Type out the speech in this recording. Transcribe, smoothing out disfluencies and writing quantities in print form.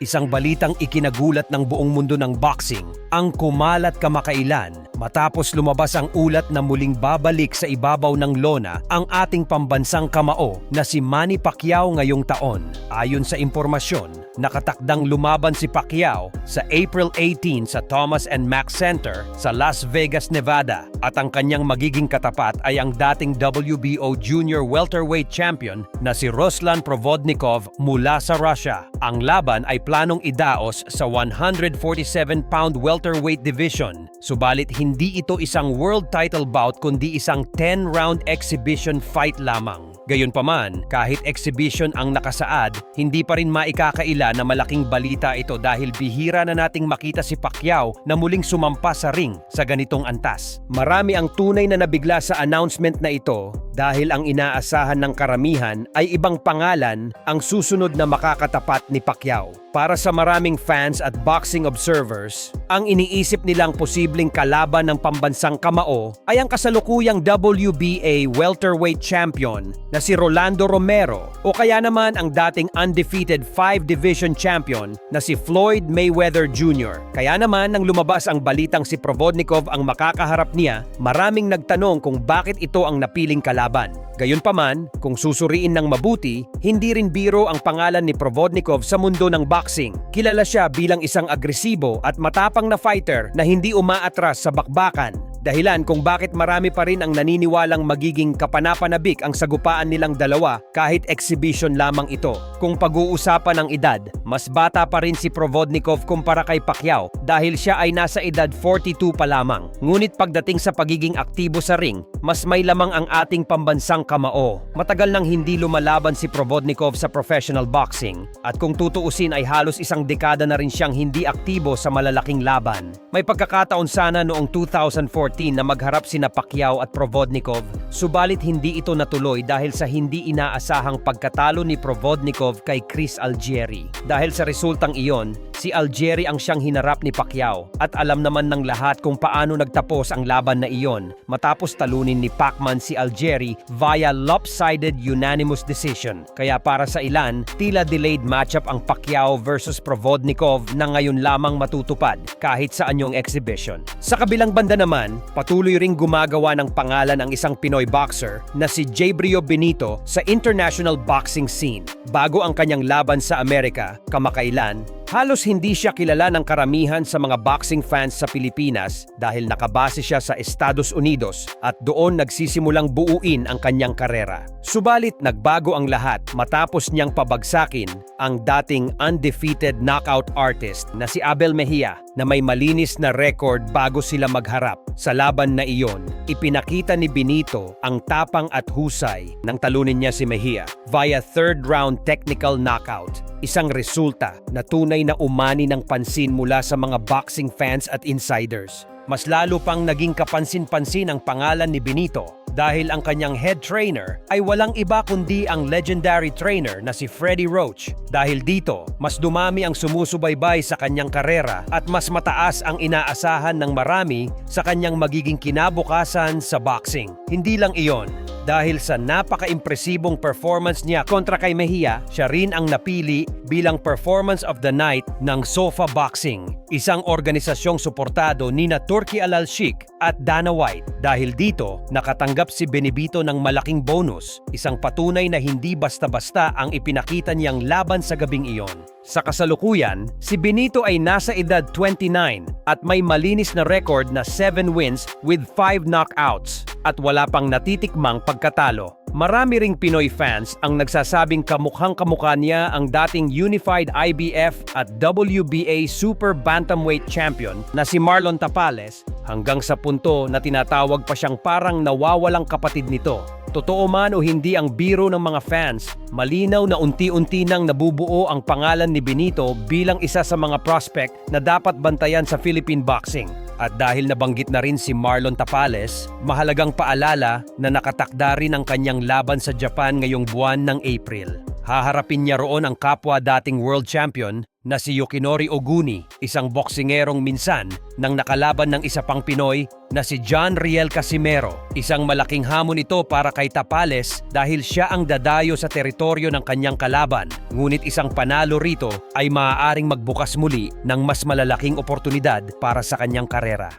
Isang balitang ikinagulat ng buong mundo ng boxing ang kumalat kamakailan matapos lumabas ang ulat na muling babalik sa ibabaw ng lona ang ating pambansang kamao na si Manny Pacquiao ngayong taon. Ayon sa impormasyon, nakatakdang lumaban si Pacquiao sa April 18 sa Thomas and Mack Center sa Las Vegas, Nevada at ang kanyang magiging katapat ay ang dating WBO Junior Welterweight Champion na si Ruslan Provodnikov mula sa Russia. Ang laban ay planong idaos sa 147-pound welterweight division. Subalit hindi ito isang world title bout kundi isang 10-round exhibition fight lamang. Gayunpaman, kahit exhibition ang nakasaad, hindi pa rin maikakaila na malaking balita ito dahil bihira na nating makita si Pacquiao na muling sumampa sa ring sa ganitong antas. Marami ang tunay na nabigla sa announcement na ito dahil ang inaasahan ng karamihan ay ibang pangalan ang susunod na makakatapat ni Pacquiao. Para sa maraming fans at boxing observers, ang iniisip nilang posibleng kalaban ng pambansang kamao ay ang kasalukuyang WBA welterweight champion na si Rolando Romero o kaya naman ang dating undefeated 5-division champion na si Floyd Mayweather Jr. Kaya naman nang lumabas ang balitang si Provodnikov ang makakaharap niya, maraming nagtanong kung bakit ito ang napiling kalaban. Gayunpaman, kung susuriin ng mabuti, hindi rin biro ang pangalan ni Provodnikov sa mundo ng boxing. Kilala siya bilang isang agresibo at matapang na fighter na hindi umaatras sa bakbakan. Dahilan kung bakit marami pa rin ang naniniwalang magiging kapanapanabik ang sagupaan nilang dalawa kahit exhibition lamang ito. Kung pag-uusapan ng edad, mas bata pa rin si Provodnikov kumpara kay Pacquiao dahil siya ay nasa edad 42 pa lamang. Ngunit pagdating sa pagiging aktibo sa ring, mas may lamang ang ating pambansang kamao. Matagal nang hindi lumalaban si Provodnikov sa professional boxing at kung tutuusin ay halos isang dekada na rin siyang hindi aktibo sa malalaking laban. May pagkakataon sana noong 2014 na magharap sina Pacquiao at Provodnikov, subalit hindi ito natuloy dahil sa hindi inaasahang pagkatalo ni Provodnikov kay Chris Algieri. Dahil sa resultang iyon, si Algieri ang siyang hinarap ni Pacquiao at alam naman ng lahat kung paano nagtapos ang laban na iyon matapos talunin ni Pacman si Algieri via lopsided unanimous decision. Kaya para sa ilan, tila delayed matchup ang Pacquiao versus Provodnikov na ngayon lamang matutupad kahit sa anyong exhibition. Sa kabilang banda naman, patuloy ring gumagawa ng pangalan ang isang Pinoy boxer na si Jabrio Benito sa international boxing scene. Bago ang kanyang laban sa Amerika, kamakailan, halos hindi siya kilala ng karamihan sa mga boxing fans sa Pilipinas dahil nakabase siya sa Estados Unidos at doon nagsisimulang buuin ang kanyang karera. Subalit nagbago ang lahat matapos niyang pabagsakin ang dating undefeated knockout artist na si Abel Mejia na may malinis na record bago sila magharap. Sa laban na iyon, ipinakita ni Benito ang tapang at husay nang talunin niya si Mejia via third-round technical knockout. Isang resulta na tunay na umani ng pansin mula sa mga boxing fans at insiders. Mas lalo pang naging kapansin-pansin ang pangalan ni Benito dahil ang kanyang head trainer ay walang iba kundi ang legendary trainer na si Freddie Roach. Dahil dito, mas dumami ang sumusubaybay sa kanyang karera at mas mataas ang inaasahan ng marami sa kanyang magiging kinabukasan sa boxing. Hindi lang iyon, dahil sa napaka-impresibong performance niya kontra kay Mejia, siya rin ang napili bilang Performance of the Night ng Sofa Boxing, isang organisasyong suportado nina Turki Al-Sheikh at Dana White. Dahil dito, nakatanggap si Benito ng malaking bonus, isang patunay na hindi basta-basta ang ipinakita niyang laban sa gabing iyon. Sa kasalukuyan, si Benito ay nasa edad 29 at may malinis na record na 7 wins with 5 knockouts at wala pang natitikmang pagkatalo. Marami ring Pinoy fans ang nagsasabing kamukhang-kamukha niya ang dating Unified IBF at WBA Super Bantamweight Champion na si Marlon Tapales hanggang sa punto na tinatawag pa siyang parang nawawalang kapatid nito. Totoo man o hindi ang biro ng mga fans, malinaw na unti-unti nang nabubuo ang pangalan ni Benito bilang isa sa mga prospect na dapat bantayan sa Philippine boxing. At dahil nabanggit na rin si Marlon Tapales, mahalagang paalala na nakatakda rin ang kanyang laban sa Japan ngayong buwan ng April. Haharapin niya roon ang kapwa dating world champion na si Yukinori Oguni, isang boksingerong minsan nang nakalaban ng isa pang Pinoy na si John Riel Casimero. Isang malaking hamon ito para kay Tapales dahil siya ang dadayo sa teritoryo ng kanyang kalaban. Ngunit isang panalo rito ay maaaring magbukas muli ng mas malalaking oportunidad para sa kanyang karera.